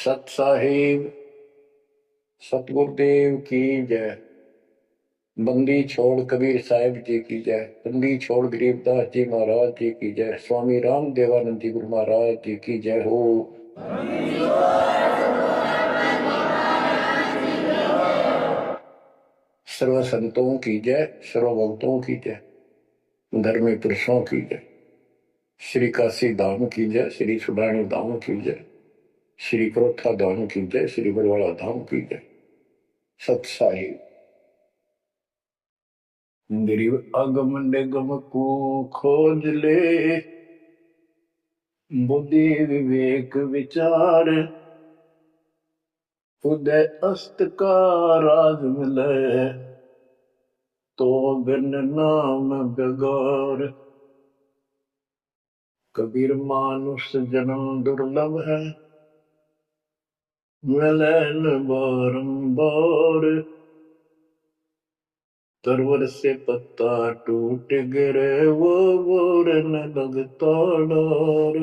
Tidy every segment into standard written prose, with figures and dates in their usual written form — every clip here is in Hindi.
सत साहिब सतगुरुदेव की जय। बंदी छोड़ कबीर साहिब जी की जय। बंदी छोड़ गरीबदास जी महाराज जी की जय। स्वामी राम देवानंद जी गुरु महाराज जी की जय हो। सर्व संतों की जय, सर्व भक्तों की जय, धर्मी पुरुषों की जय। श्री काशी धाम की जय, श्री सुडानी धाम की जय, श्री क्रोथा धाम की जय, श्री बरवाड़ा धाम की जय। सत साहिब गरीब अगम निगम को खोज ले, बुद्धि विवेक विचार, उदय अस्त का राज मिले, तो बिन नाम बेगार। कबीर मानुष जन्म दुर्लभ है, मिले न बारंबार। तरवर से पत्ता टूट गिरे, वो बोर न लगता डार।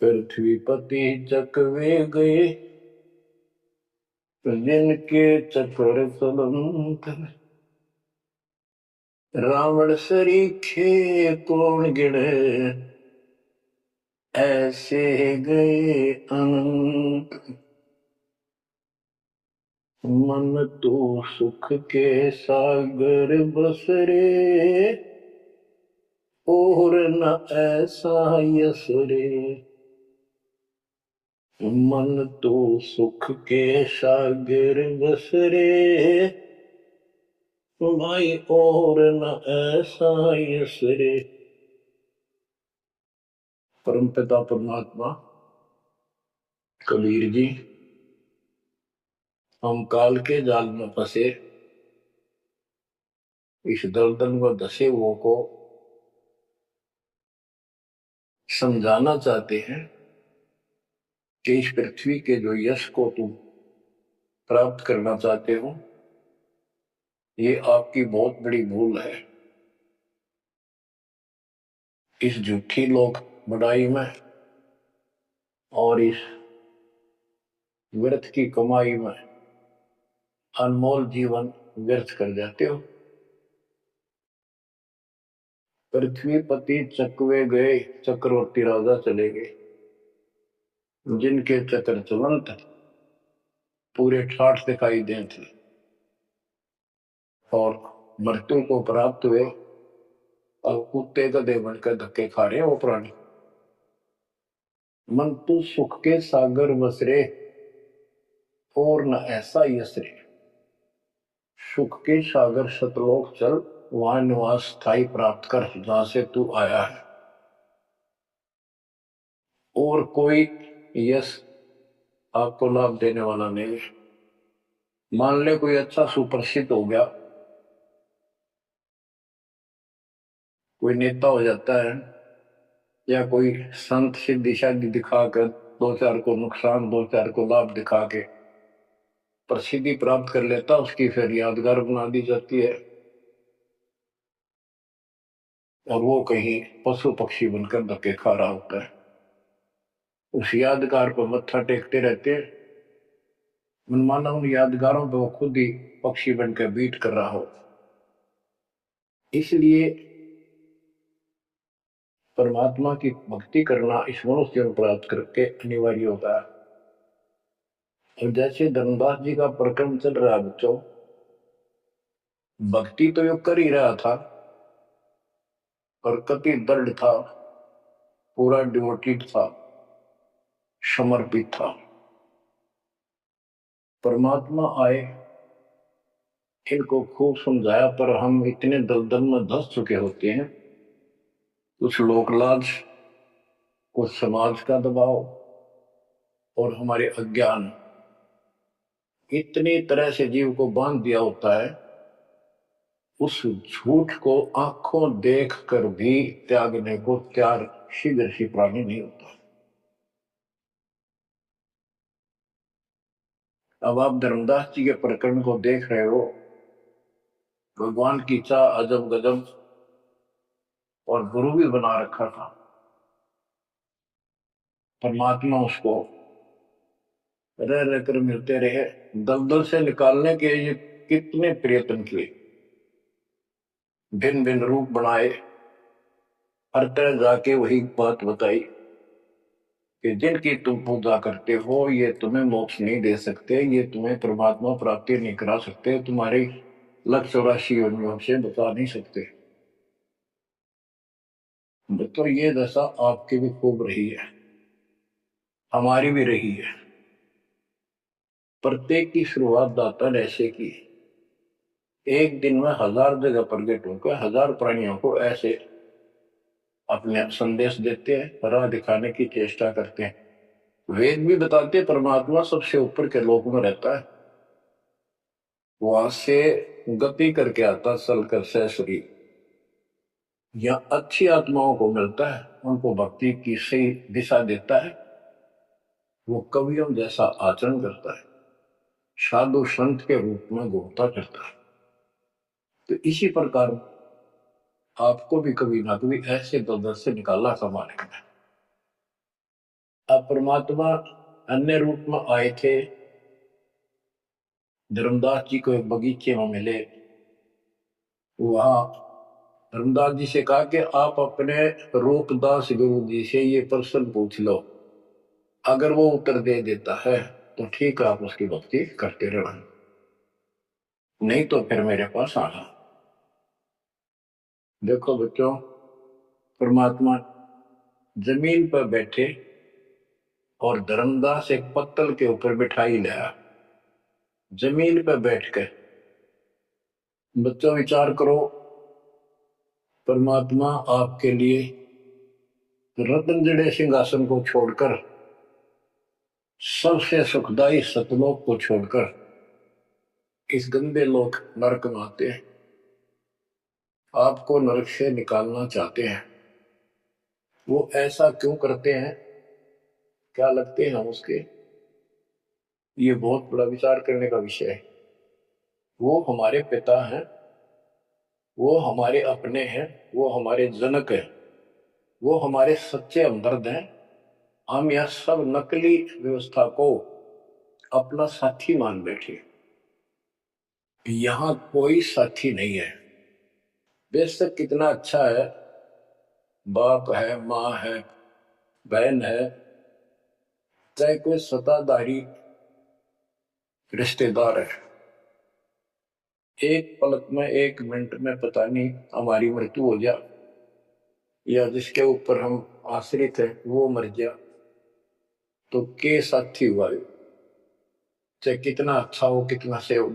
पृथ्वी पति चकवे गए, जिनके चक्र चलंत। रावण सरीखे कौन गिने, ऐसे गए अनंत। मन तो सुख के सागर बसरे, और न ऐसा यस रे। मन तो सुख के सागर बसरे, भाई और न ऐसा यस रे। परमपिता परमात्मा कबीर जी, हम काल के जाल में फंसे इस दलदल में धसे हुओं को समझाना चाहते हैं कि इस पृथ्वी के जो यश को तुम प्राप्त करना चाहते हो, ये आपकी बहुत बड़ी भूल है। इस झूठी लोक बढ़ाई में और इस व्यर्थ की कमाई में अनमोल जीवन व्यर्थ कर जाते हो। पृथ्वी पति चकवे गए, चक्रवर्ती राजा चले गए, जिनके चक्र चलंत पूरे ठाठ दिखाई दे थे और मृत्यु को प्राप्त हुए और कुत्ते गधे बनकर धक्के खा रहे हैं वो प्राणी। मन तू सुख के सागर बसरे, और न ऐसा यसरे। सुख के सागर सतलोक चल, वहां निवास स्थायी प्राप्त कर जहां से तू आया है। और कोई यश आपको लाभ देने वाला नहीं है। मान ले कोई अच्छा सुप्रसिद्ध हो गया, कोई नेता हो जाता है, या कोई संत सिद्धि शादी दिखाकर दो चार को नुकसान, दो चार को लाभ दिखा के प्रसिद्धि प्राप्त कर लेता, उसकी फिर यादगार बना दी जाती है और वो कहीं पशु पक्षी बनकर धक्के खा रहा होता है। उस यादगार पर मत्था टेकते रहते हैं, मनमाना उन यादगारों पर वो खुद ही पक्षी बनकर बीट कर रहा हो। इसलिए परमात्मा की भक्ति करना इस मनुष्य जन्म प्राप्त करके अनिवार्य होता है। और जैसे धर्मदास जी का प्रकरण चल रहा है बच्चों, भक्ति तो यो कर ही रहा था और कति दृढ़ था, पूरा डिवोटेड था, समर्पित था। परमात्मा आए, इनको खूब समझाया, पर हम इतने दलदल में धस चुके होते हैं, कुछ लोकलाज, कुछ समाज का दबाव और हमारे अज्ञान इतनी तरह से जीव को बांध दिया होता है, उस झूठ को आंखों देख कर भी त्यागने को तैयार शीघ्र सी प्राणी नहीं होता। अब आप धर्मदास जी के प्रकरण को देख रहे हो, भगवान की चाह अजब गजब और गुरु भी बना रखा था। परमात्मा उसको रह रह कर मिलते रहे। दलदल से निकालने के ये कितने प्रयत्न किए, भिन्न भिन्न रूप बनाए, हर तरह जाके वही बात बताई कि जिनकी तुम पूजा करते हो ये तुम्हें मोक्ष नहीं दे सकते, ये तुम्हें परमात्मा प्राप्ति नहीं करा सकते, तुम्हारे 184 योनियों से बता नहीं सकते। तो ये दशा आपकी भी खूब रही है, हमारी भी रही है। प्रत्येक की शुरुआत दाता ने ऐसे की, एक दिन में 1000 जगह प्रकट होकर 1000 प्राणियों को ऐसे अपने संदेश देते हैं, राह दिखाने की चेष्टा करते हैं। वेद भी बताते परमात्मा सबसे ऊपर के लोक में रहता है, वहां से गति करके आता चल कर सहसरी, या अच्छी आत्माओं को मिलता है, उनको भक्ति की सही दिशा देता है, वो कवियों जैसा आचरण करता है, साधु संत के रूप में घूमता करता है। तो इसी प्रकार आपको भी कभी ना कभी ऐसे दलदल से निकाला था मालिक ने। अब परमात्मा अन्य रूप में आए थे, धर्मदास जी को एक बगीचे में मिले, वहां धर्मदास जी से कहा कि आप अपने रूपदास गुरु जी से ये प्रश्न पूछ लो, अगर वो उत्तर दे देता है तो ठीक है, आप उसकी भक्ति करते रहना, नहीं तो फिर मेरे पास आना। देखो बच्चों, परमात्मा जमीन पर बैठे और धर्मदास एक पत्तल के ऊपर बिठाई लाया, जमीन पर बैठकर। बच्चों विचार करो, परमात्मा आपके लिए रत्न जड़े सिंहासन को छोड़कर, सबसे सुखदायी सतलोक को छोड़कर इस गंदे लोक नरक में आते हैं, आपको नरक से निकालना चाहते हैं। वो ऐसा क्यों करते हैं, क्या लगते हैं उसके, ये बहुत बड़ा विचार करने का विषय है। वो हमारे पिता हैं, वो हमारे अपने हैं, वो हमारे जनक हैं, वो हमारे सच्चे हमदर्द हैं। हम यह सब नकली व्यवस्था को अपना साथी मान बैठे, यहां कोई साथी नहीं है। बेशक कितना अच्छा है, बाप है, माँ है, बहन है, चाहे कोई सत्ताधारी रिश्तेदार है, एक पलक में, एक मिनट में पता नहीं हमारी मृत्यु हो जाए, या जिसके ऊपर हम आश्रित है वो मर जाए, तो के साथी हुआ, चाहे कितना अच्छा हो, कितना से हो।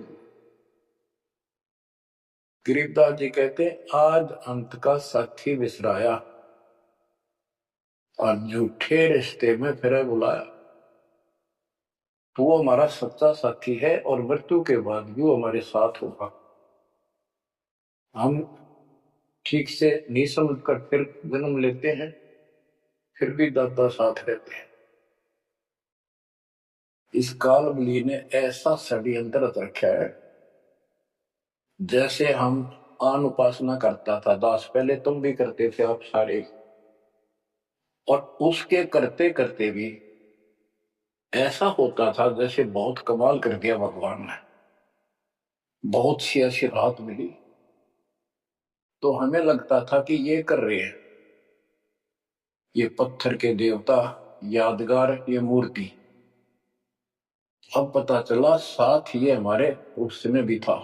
गरीबदास जी कहते हैं, आज अंत का साथी विसराया और झूठे रिश्ते में फिर बुलाया। तो वो हमारा सच्चा साथी है और मृत्यु के बाद भी वो हमारे साथ होगा। हम ठीक से नहीं समझ कर फिर जन्म लेते हैं, फिर भी दादा साथ रहते हैं। इस कालबली ने ऐसा षड्यंत्र रखा है, जैसे हम आन उपासना करता था दास, पहले तुम भी करते थे आप सारे, और उसके करते करते भी ऐसा होता था जैसे बहुत कमाल कर दिया भगवान ने, बहुत सी ऐसी राहत मिली, तो हमें लगता था कि ये कर रहे हैं, ये पत्थर के देवता, यादगार, ये मूर्ति। अब पता चला साथ ये हमारे उसमें भी था।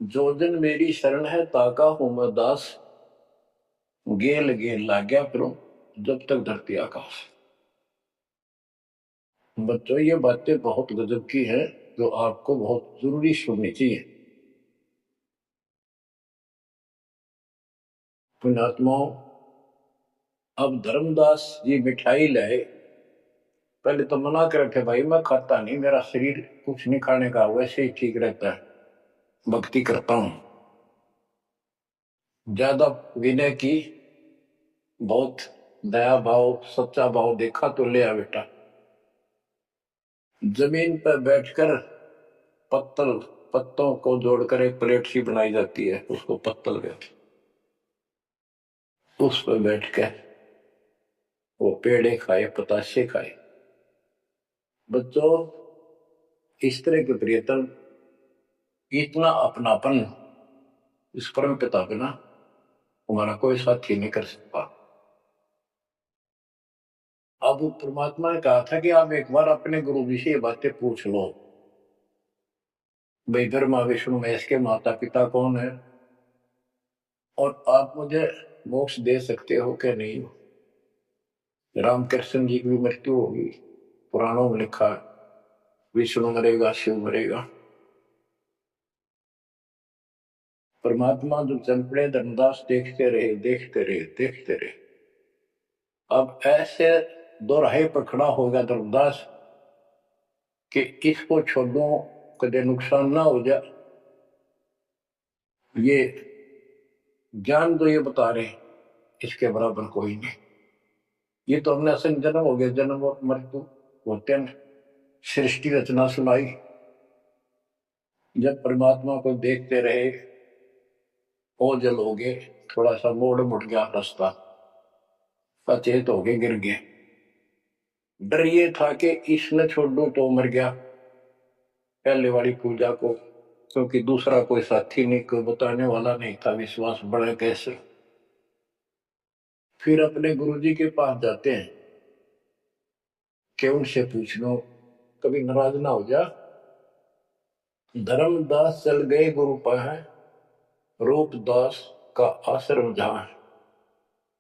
जो दिन मेरी शरण है ताका हूं मैं दास, गेल गेल ला गया फिर जब तक धरती आकाश। बच्चों ये बातें बहुत गजब की है, जो आपको बहुत जरूरी सुननी चाहिए। पुण्यात्माओं, अब धर्मदास जी मिठाई लाए, पहले तो मना कर रखे, भाई मैं खाता नहीं, मेरा शरीर कुछ नहीं खाने का, वैसे ही ठीक रहता है, भक्ति करता हूं। ज्यादा विनय की, बहुत दया भाव, सच्चा भाव देखा तो ले आ बेटा। जमीन पर बैठकर पत्तल, पत्तों को जोड़कर एक प्लेट सी बनाई जाती है, उसको पत्तल कहते, उस पर बैठ कर वो पेड़े खाए, पताशे खाए। बच्चों, इस तरह के प्रियतम, इतना अपनापन इस परम पिता बिना हमारा कोई साथी नहीं कर सकता। अब परमात्मा ने कहा था कि आप एक बार अपने गुरु जी से ये बातें पूछ लो, भाई ब्रह्मा विष्णु महेश के माता पिता कौन है, और आप मुझे मोक्ष दे सकते हो कि नहीं। रामकृष्ण जी की भी मृत्यु होगी, पुराणों में लिखा है, विष्णु मरेगा, शिव मरेगा। परमात्मा जो चल पड़े, धर्मदास देखते रहे, देखते रहे, देखते रहे। अब ऐसे दोराहे पर खड़ा होगा धर्मदास कि इसको छोड़ो, कदे नुकसान ना हो जाए। ये ज्ञान तो ये बता रहे, इसके बराबर कोई नहीं। ये तो हमने असल जन्म हो गया, जन्म और मृत्यु होते हैं। सृष्टि रचना सुनाई, जब परमात्मा को देखते रहे, ओझल हो गए, थोड़ा सा मुड़ गया रास्ता, सचेत हो गए, गिर गए। डर ये था कि इसने छोड़ दो तो मर गया पहले वाली पूजा को, क्योंकि दूसरा कोई साथी नहीं, कोई बताने वाला नहीं था, विश्वास बढ़े कैसे। फिर अपने गुरुजी के पास जाते हैं कि उनसे पूछ लो, कभी नाराज ना हो जा। धर्मदास चल गए गुरु पाए, रूपदास का आश्रम जहां,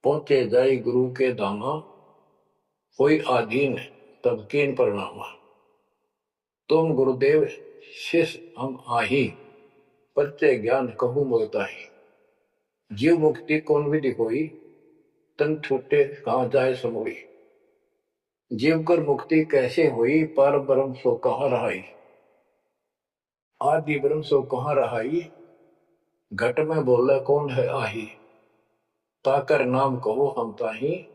पहुंचे जाए गुरु के धामा, कोई आधीन तब कीन प्रणामा। तुम गुरुदेव शिष्य हम आही, परचे ज्ञान कहूं बोलता ही। जीव मुक्ति कौन विधि कोई, तन छूटे कहां जाए समोई। जीव कर मुक्ति कैसे हुई, पर ब्रह्म सो कहां रहाई। आदि ब्रह्म सो कहां रहाई, घट में बोले कौन है आही। ताकर नाम कहो हम ताही,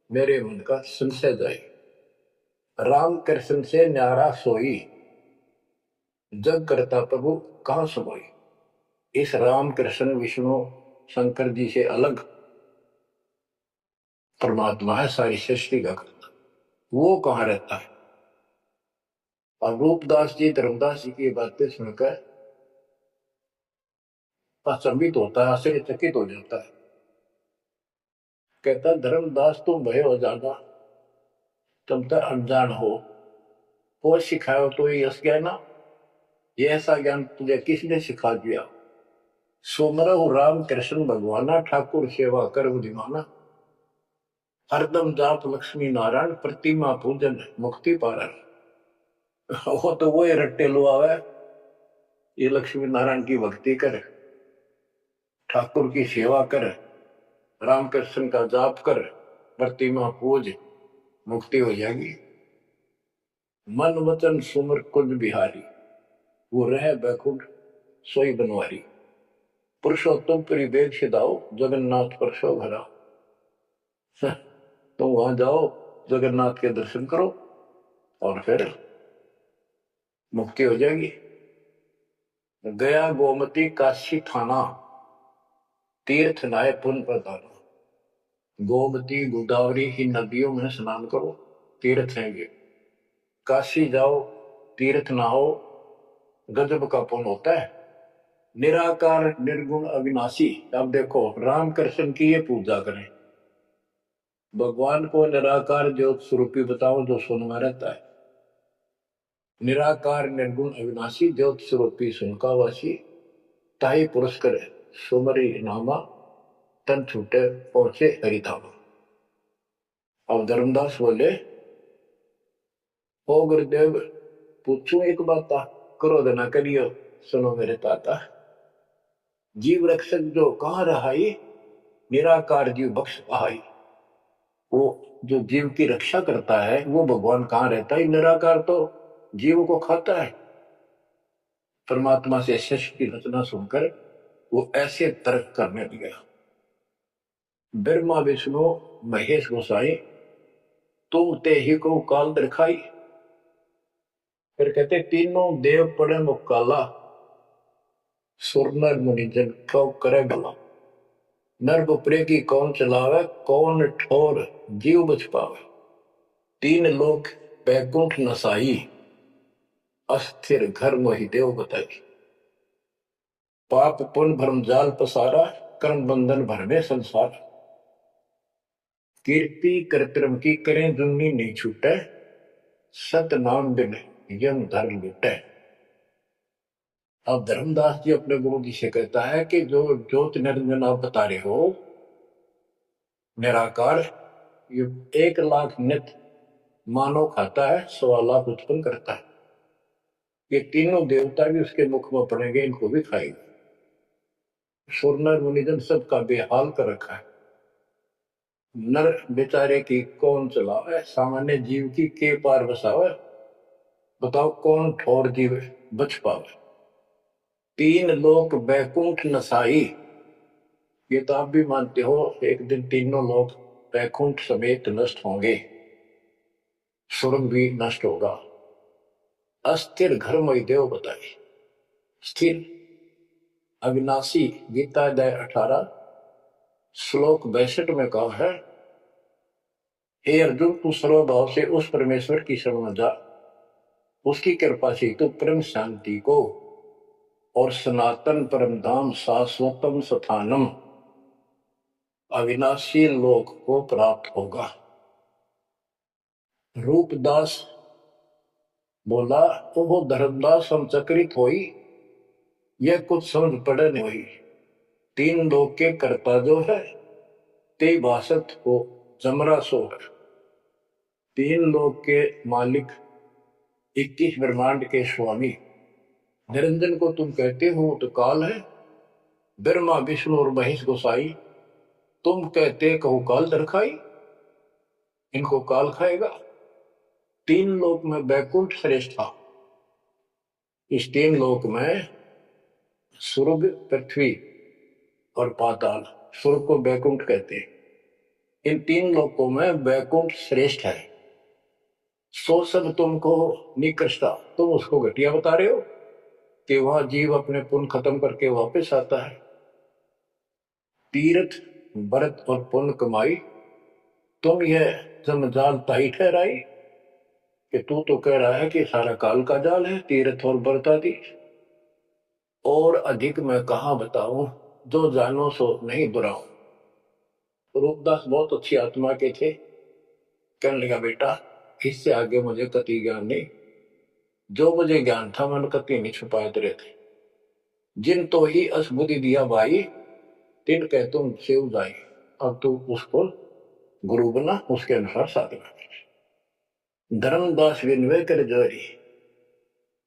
मेरे मन का संशय जाई। राम कृष्ण से न्यारा सोई, जग करता प्रभु कहां सोई। इस राम कृष्ण विष्णु शंकर जी से अलग परमात्मा है, सारी सृष्टि का करता, वो कहां रहता है। और रूपदास जी धर्मदास जी की बातें सुनकर अचंभित होता है, आश्चर्यचकित हो जाता है। कहता धर्मदास तुम भय हो जाना, तुम तो अनजान हो, वो सिखाओ तो ये यश ज्ञान, ये ऐसा ज्ञान तुझे किसने सिखा दिया। सोमरहु राम कृष्ण भगवाना, ठाकुर सेवा कर दीवाना। हरदम जाप लक्ष्मी नारायण, प्रतिमा पूजन मुक्ति पारण। वो तो वो रट्टे लो आवे, ये लक्ष्मी नारायण की भक्ति कर, ठाकुर की सेवा कर, रामकृष्ण का जाप कर, प्रतिमा पूज, मुक्ति हो जाएगी। मन वचन सुमर कुंज बिहारी, वो रह बैकुंठ सोई बनवारी। पुरुषोत्तम परिवेग सिधाओ, जगन्नाथ परसो भरा। तो वहां जाओ, जगन्नाथ के दर्शन करो, और फिर मुक्ति हो जाएगी। गया गोमती काशी थाना, तीर्थ नाय पुन प्रदाना। गोमती गोदावरी की नदियों में स्नान करो, तीर्थ हैं ये। काशी जाओ, तीर्थ नहाओ, गजब का पुण्य होता है। निराकार निर्गुण अविनाशी, अब देखो राम कृष्ण की ये पूजा करें, भगवान को निराकार ज्योत स्वरूपी बताओ जो सुन में रहता है। निराकार निर्गुण अविनाशी, ज्योत स्वरूपी सुनकावासी, ताही पुरस्कर सुमरी नामा, तन छूटे पहुंचे हरिधामा। अब धर्मदास बोले, ओ गुरुदेव पूछू एक बात, क्रोध न करियो, सुनो मेरे ताता। जीव रक्षक जो कहाँ रहाई, निराकार जीव बख्श पाई। वो जो जीव की रक्षा करता है वो भगवान कहाँ रहता है, निराकार तो जीव को खाता है। परमात्मा से सृष्टि की रचना सुनकर वो ऐसे तर्क करने लगा। ब्रह्मा विष्णु महेश गोसाई, तुम ते ही को काल दिखाई। फिर कहते तीनों देव पड़े मुकाला, सुर नर मुनि जन क्यों करे भला। नर बुपरे की कौन चलावे, कौन ठोर जीव बच पावे। तीन लोक बैकुंठ नसाई, अस्थिर घर मोहि देव बताई। पाप पुण्य भ्रम जाल पसारा, कर्म बंधन भरने संसार। कीर्ति कर्म की करें जुन्नी नहीं छूटे, सत नाम बिन यम धर लुटे। अब धर्मदास जी अपने गुरु जी से कहता है कि जो ज्योत निरंजन आप बता रहे हो निराकार, ये 1 लाख नित मानव खाता है, 1.25 लाख उत्पन्न करता है। ये तीनों देवता भी उसके मुख में पड़ेंगे, इनको भी खाएंगे। सुरनर मुनिजन सबका बेहाल कर रखा है। नर बेचारे की कौन चलावे, सामान्य जीव की के पार बसावे। बताओ कौन ठोर जीव बच पावे। तीन लोक बैकुंठ नसाई, ये तो आप भी मानते हो एक दिन तीनों लोग बैकुंठ समेत नष्ट होंगे, स्वर्ग भी नष्ट होगा। अस्थिर घर मई देव बताए। स्थिर अविनाशी, गीता अध्याय 18 श्लोक 62 में कहा है, हे अर्जुन तू सर्वभाव से उस परमेश्वर की शरण में जा, उसकी कृपा से तू परम शांति को और सनातन परम धाम शाश्वतम स्थानम अविनाशी लोक को प्राप्त होगा। रूपदास बोला, वो धर्मदास हम चक्रित होई, यह कुछ समझ पड़े नहीं हुई। तीन लोक के कर्ता जो है ते भाषत को जमरा सो है। तीन लोक के मालिक 21 ब्रह्मांड के स्वामी निरंजन को तुम कहते हो तो काल है। ब्रह्मा विष्णु और महेश गोसाई तुम कहते कहो काल दरखाई, इनको काल खाएगा। तीन लोक में बैकुंठ श्रेष्ठ था। इस तीन लोक में स्वर्ग पृथ्वी और पाताल, स्वर्ग को बैकुंठ कहते हैं। इन तीन लोकों में बैकुंठ श्रेष्ठ है। सो सब तुमको निकृष्टा, तुम उसको घटिया बता रहे हो कि वह जीव अपने पुण्य खत्म करके वापस आता है। तीर्थ व्रत और पुण्य कमाई, तुम यह जमजाल ताई ठहराई कि तू तो कह रहा है कि सारा काल का जाल है तीर्थ और व्रत आदि। और अधिक मैं कहा बताऊं, जो जानो सो नहीं दुराऊं। रूपदास बहुत अच्छी आत्मा के थे। कहने लगा बेटा इससे आगे मुझे कति ज्ञान नहीं, जो मुझे ज्ञान था मैंने कति नहीं छुपाए तेरे थे। जिन तो ही असबुद्धि दिया भाई, तिन कह तुम से उजाई। अब तू उसको गुरु बना, उसके अनुसार साधना कर। धर्मदास विनय कर जोरी,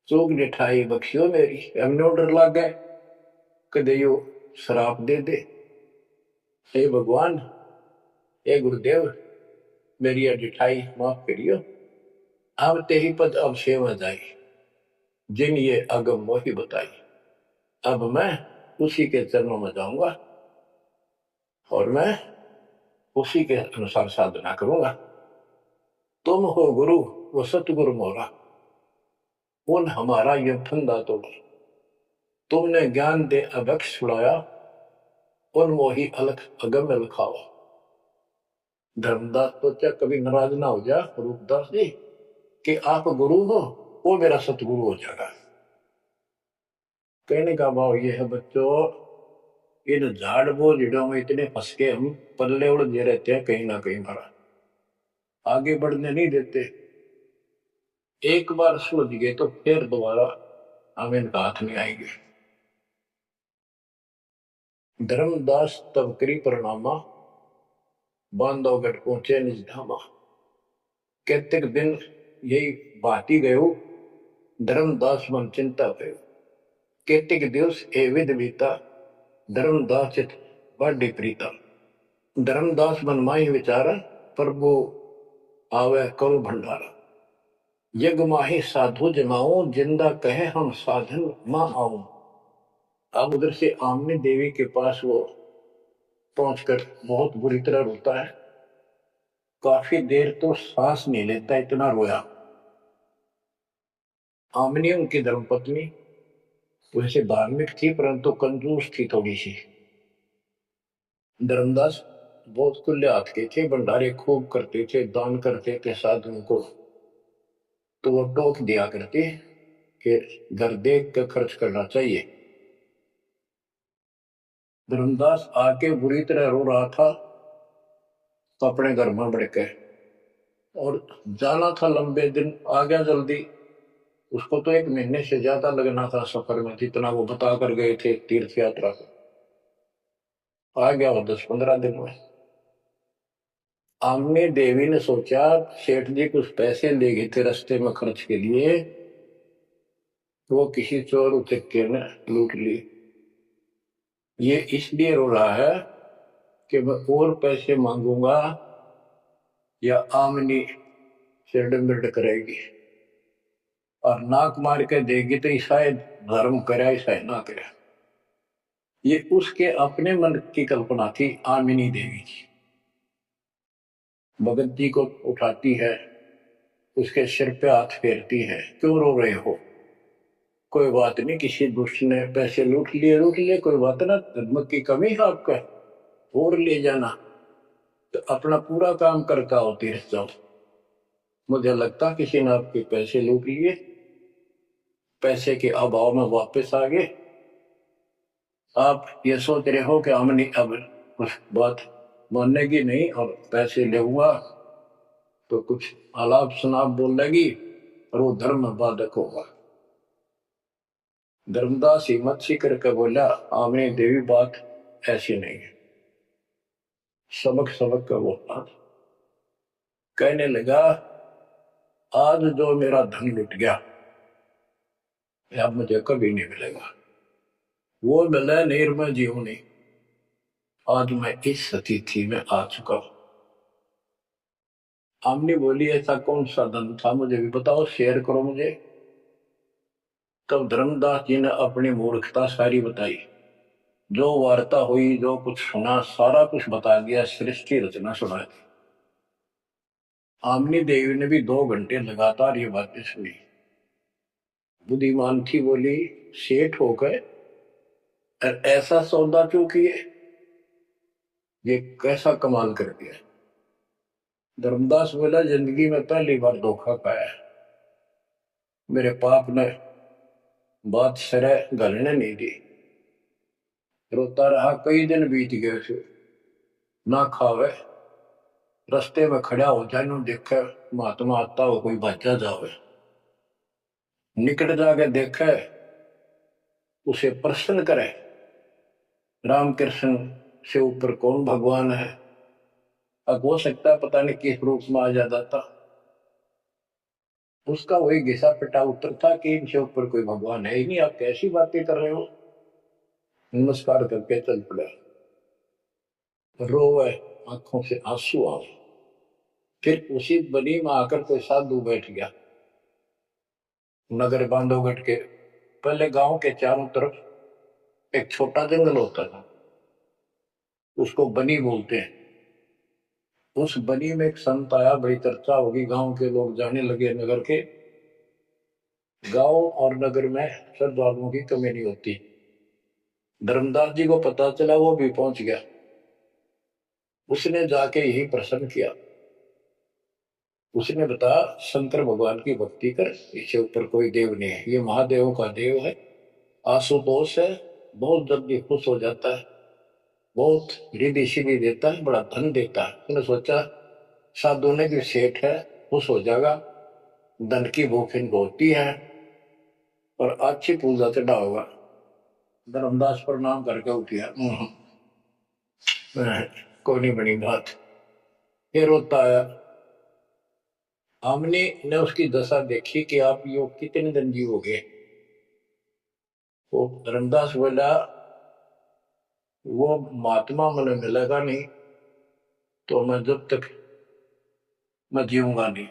चूक निठाई बख्शियो मेरी। हमने ऑर्डर लग गए कदे यो शराब दे दे, हे भगवान हे गुरुदेव मेरी डिठाई माफ करियो। अब ते ही पद अब सेवा जाई, जिन ये अगम मोही बताई। अब मैं उसी के चरणों में जाऊंगा और मैं उसी के अनुसार साधना करूंगा। तुम हो गुरु वो सतगुरु मोरा, उन हमारा ये फंदा तोड़ा। तुमने ज्ञान दे अभक्ष छुड़ाया, उन मोही अलख अगम लखाओ। धर्मदास तो क्या कभी नाराज ना हो जा रूपदास जी कि आप गुरु हो, वो मेरा सतगुरु हो जाएगा। कहने का भाव ये है बच्चों, इन झाड़ बोझड़ों में इतने फंस के हम पल्ले उड़े रहते हैं, कहीं ना कहीं हमारा आगे बढ़ने नहीं देते। एक बार सुलझ गए तो फिर दोबारा हम इनका हाथ में आएंगे। धर्मदास तब करी परिणामा, बांधवगढ़ पहुंचे निज धामा। कहते दिन यही बाती गयो, धर्मदास मन चिंता भयो। कहते दिवस ए विद बीता, धर्मदास चित बाढ़ प्रीता। धर्मदास मन माही विचारा, प्रभु आवे करो भंडारा। यज्ञ माही साधु जमाऊं, जिंदा कहे हम साधन मां आऊं। अब उधर से आमने देवी के पास वो पहुंचकर बहुत बुरी तरह रोता है। काफी देर तो सांस नहीं लेता, इतना रोया। आमनी उनकी धर्मपत्नी वैसे धार्मिक थी परंतु कंजूस थी थोड़ी सी। धर्मदास बहुत खुले हाथ के थे, भंडारे खूब करते थे, दान करते थे साधुओं को। तो वो टोक दिया करते कि घर देख कर खर्च करना चाहिए। धर्मदास आके बुरी तरह रो रहा था, तो अपने घर में बढ़ के, और जाना था लंबे दिन, आ गया जल्दी। उसको तो 1 महीने से ज्यादा लगना था सफर में, जितना वो बता कर गए थे तीर्थ यात्रा को। आ गया वो 10-15 दिन में। आमने देवी ने सोचा सेठ जी कुछ पैसे ले गए थे रास्ते में खर्च के लिए, वो किसी चोर उचक्के ने लूट ली। ये इसलिए रो रहा है कि मैं और पैसे मांगूंगा या आमनी सिर बिरड करेगी, और नाक मार के देगी तो शायद धर्म करे शायद ना करे। ये उसके अपने मन की कल्पना थी। आमिनी देवी की भगत जी को उठाती है, उसके सिर पे हाथ फेरती है, क्यों रो रहे हो? कोई बात नहीं, किसी दुष्ट ने पैसे लूट लिए, कोई बात ना, धर्म की कमी है आपका, और ले जाना, तो अपना पूरा काम करके आओ, तीर्थ जाओ। मुझे लगता किसी ने आपके पैसे लूट लिए, पैसे के अभाव में वापस आ गए। आप ये सोच रहे हो कि हमने अब कुछ बात मानेगी नहीं और पैसे ले हुआ तो कुछ आलाप शनाप बोलेगी और वो धर्म बाधक होगा। धर्मदास हिम्मत सी करके बोला, आमने देवी बात ऐसी नहीं है। सबक सबक का बोला, कहने लगा आज जो मेरा धन लुट गया अब मुझे कभी नहीं मिलेगा। वो मिला नहीं, मैं जीव नहीं। आज मैं इस स्थिति में आ चुका हूं। आमने बोली ऐसा कौन सा धन था, मुझे भी बताओ, शेयर करो मुझे। तब धर्मदास जी ने अपनी मूर्खता सारी बताई, जो वार्ता हुई, जो कुछ सुना, सारा कुछ बता दिया, सृष्टि रचना सुना दी। आमनी देवी ने भी 2 घंटे लगातार ये बातें सुनी। बुद्धिमान थी, बोली सेठ हो गए और ऐसा सौदा क्यों किए, ये कैसा कमाल कर दिया। धर्मदास बोला जिंदगी में पहली बार धोखा पाया, मेरे पाप ने बात सिरे गलने नहीं दी। रोता रहा, कई दिन बीत गए थे, ना खावे, रास्ते में खड़ा हो जाए, नु देखे महात्मा आता हो, कोई बाजा जावे, निकट जाके देखे, उसे प्रश्न करे, राम कृष्ण से ऊपर कौन भगवान है। अब हो सकता है पता नहीं किस रूप में आ जाता था। उसका वही घिसा पिटा उत्तर था कि इनसे ऊपर कोई भगवान है ही नहीं, आप कैसी बातें कर रहे हो। नमस्कार करके चल पड़ा, रोवे, आंखों से आंसू आए। फिर उसी बनी में आकर कोई साधु बैठ गया, नगर बांधवगढ़ के पहले गांव के चारों तरफ एक छोटा जंगल होता था, उसको बनी बोलते हैं। उस बनी में एक संत आया, बड़ी चर्चा होगी, गांव के लोग जाने लगे, नगर के, गांव और नगर में श्रद्धालुओं की कमी नहीं होती। धर्मदास जी को पता चला, वो भी पहुंच गया। उसने जाके यही प्रश्न किया, उसने बताया शंकर भगवान की भक्ति कर, इससे ऊपर कोई देव नहीं है, ये महादेवों का देव है, आशुतोष है, बहुत जल्दी खुश हो जाता है, बहुत रिद्धि सिद्धि देता है, बड़ा धन देता है। उसने सोचा साधु ने भी सेठ है, खुश हो जाएगा, धन की भूख इनको होती है और अच्छी पूजा चढ़ा होगा। धर्मदास प्रणाम करके उठिया, कोई नहीं बनी बात। फिर रोता आया। हमने ने उसकी दशा देखी कि आप योग कितने दिन जीवोगे। वो धर्मदास बोला वो महात्मा मैंने मिलेगा नहीं तो मैं जब तक मैं जीऊंगा नहीं,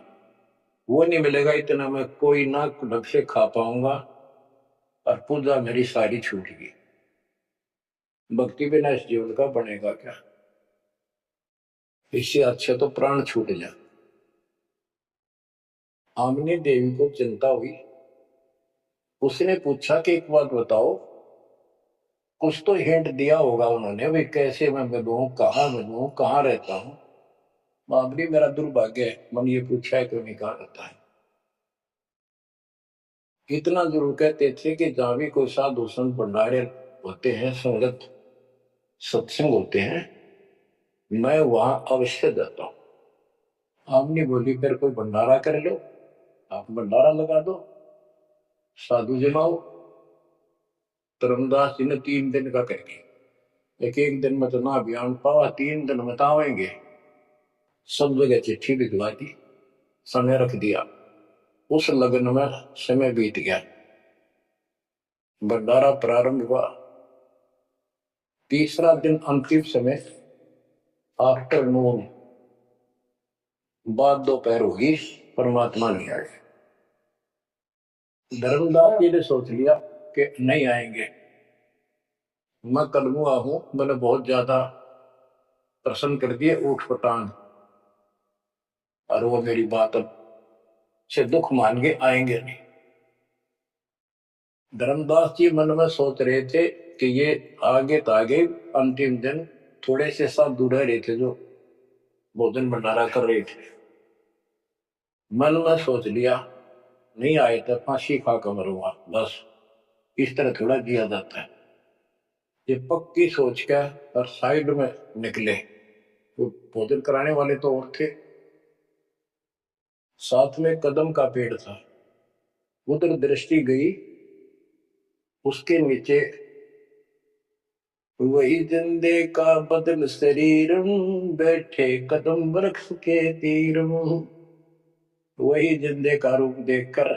वो नहीं मिलेगा इतना मैं कोई ना ढंग से खा पाऊंगा और पूजा मेरी सारी छूटेगी। भक्ति बिना इस जीवन का बनेगा क्या, इससे अच्छे तो प्राण छूट जाए। आमनी देवी को चिंता हुई, उसने पूछा कि एक बात बताओ, कुछ तो हिंट दिया होगा उन्होंने, भाई कैसे मैं मिलूं, कहाँ रहता हूं। बाबरी मेरा दुर्भाग्य है, मन ये पूछा है क्यों नहीं कहा रहता है। इतना जरूर कहते थे कि जहां भी कोई साधु संत भंडारे होते हैं, संगत सत्संग होते हैं, मैं वहां अवश्य जाता हूं। आपने बोली फिर कोई भंडारा कर लो, आप भंडारा लगा दो, साधु जमाओ। धर्मदास जी ने 3 दिन का करके, एक एक दिन में तो ना अभियान पावा, 3 दिन में आवेंगे। सब जगह चिट्ठी भिजवा दी, समय रख दिया। उस लगन में समय बीत गया, भंडारा प्रारंभ हुआ। तीसरा दिन अंतिम समय, आफ्टरनून, बाद दोपहर होगी, परमात्मा नहीं आए। धर्मदास जी ने सोच लिया कि नहीं आएंगे, मैं कलमुआ हूं, मैंने बहुत ज्यादा प्रसन्न कर दिए ऊट पटांग, और वो मेरी बात अब से दुख मान के आएंगे नहीं। धर्मदास जी मन में सोच रहे थे कि ये आगे तो आगे, अंतिम दिन थोड़े से साधु रह रहे थे जो भोजन भंडारा कर रहे थे। मन में सोच लिया नहीं आए तो फांसी खा कर मरूंगा, बस इस तरह थोड़ा जिया जाता है। ये पक्की सोच के और साइड में निकले। तो भोजन कराने वाले तो और थे, साथ में कदम का पेड़ था, उधर दृष्टि गई, उसके नीचे वही जिंदे का बदन शरीर, बैठे कदम वृक्ष के तीर। वही जिंदे का रूप देखकर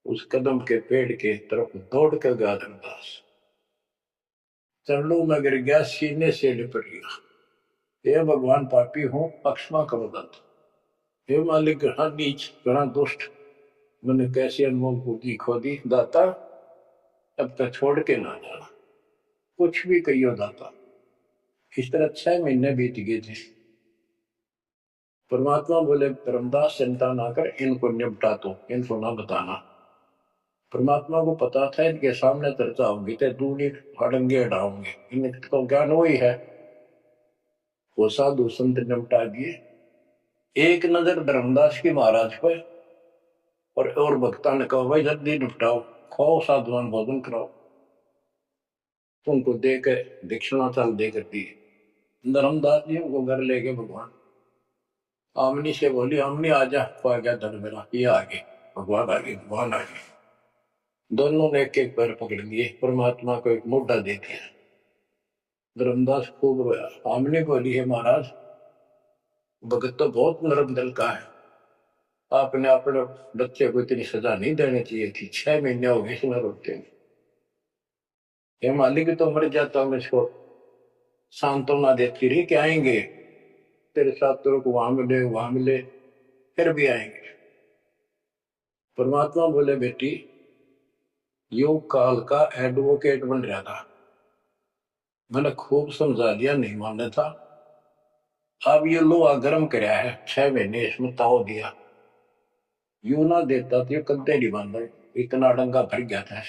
उस कदम के पेड़ के तरफ दौड़ कर गया धर्मदास। चरणों में गिर गया, सीने से लिपट गया। हे भगवान, पापी हूं, अक्षमा करो दत्त। हे मालिक, घना नीच, घना दुष्ट, मैंने कैसी अनमोल पूंजी खो दी दाता, अब तक छोड़ के ना जाना, कुछ भी कहियो दाता। इस तरह 6 महीने बीत गए थे। परमात्मा बोले धर्मदास चिंता ना कर, इनको निपटा दो, इनको ना बताना। परमात्मा को पता था इनके सामने चर्चा होगी तो दूनी हड़ंगे हटाओगे, इनको ज्ञान वही है। वो साधु संत निपटा दिए। एक नजर धर्मदास की महाराज पे, और भक्ता ने कहा भाई जल्दी निपटाओ, खाओ साधुवान भोजन कराओ। उनको दे के दक्षिणा चाल दे कर दी। धर्मदास जी को घर ले गए भगवान। आमनी से बोली, आमनी आजा, को आ गया धन मेरा, ये आगे भगवान आगे, भगवान आगे। दोनों ने एक एक पैर पकड़ लिए, परमात्मा को एक मोटा दे दिया। धर्मदास खूब रोया। आमनी बोली, है महाराज, भगत तो बहुत नरम दिल का है, आपने अपने बच्चे को इतनी सजा नहीं देनी चाहिए थी, 6 महीने हो गए इसमें रोते। ये मालिक तो मर जाता हूं, इसको सांत्वना देती रही कि आएंगे तेरे साथ, तेरे को वहां मिले, फिर भी आएंगे। परमात्मा बोले, बेटी योग काल का एडवोकेट बन रहा था, मैंने खूब समझा दिया, नहीं मानना था। अब ये लोहा गर्म कराया है, 6 महीने इसमें ताव दिया, यू ना देता तो ये कद्दे नहीं बांधा, इतना डंगा भर गया था।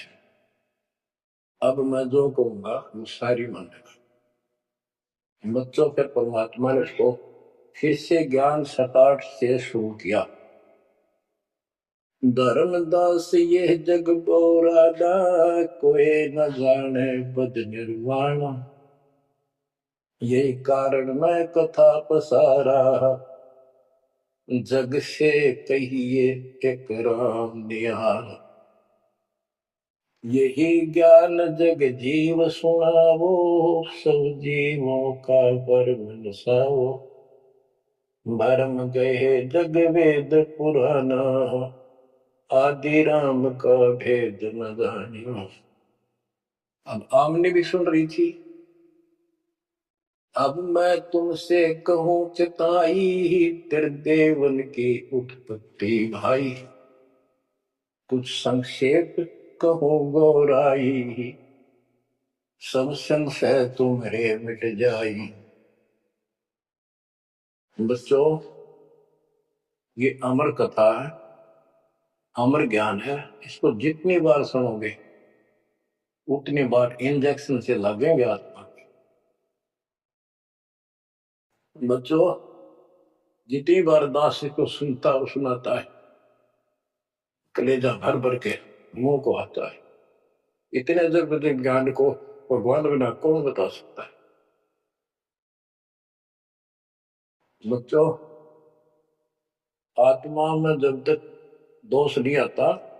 अब मैं जो कहूंगा वो सारी मानेगा। बच्चों पर परमात्मा ने उसको फिर से ज्ञान सटाट से शुरू किया। धर्मदास ये जग बोरादा, कोई न जाने पद निर्वाण, यही कारण मैं कथा पसारा, जग से कहिए एक राम निहार। यही ज्ञान जग जीव सुनावो, सब जीवों का परम नसावो। भरम गए जग वेद पुराना, आदि राम का भेद न जानियो। अब आमने भी सुन रही थी। अब मैं तुमसे कहूं चिताई, तेरे देवन की उत्पत्ति भाई, कुछ संक्षेप कहूं गौराई, सब संशय तुम्हारे मिट जाई। बच्चों, ये अमर कथा है, अमर ज्ञान है, इसको जितनी बार सुनोगे उतनी बार इंजेक्शन से लगेंगे आत्मा के। बच्चों, जितनी बार दास को सुनता और सुनाता है, कलेजा भर भर के मुंह को आता है। इतने जबरदस्त ज्ञान को भगवान बिना कौन बता सकता है। बच्चों, आत्मा में जब तक दोष नहीं आता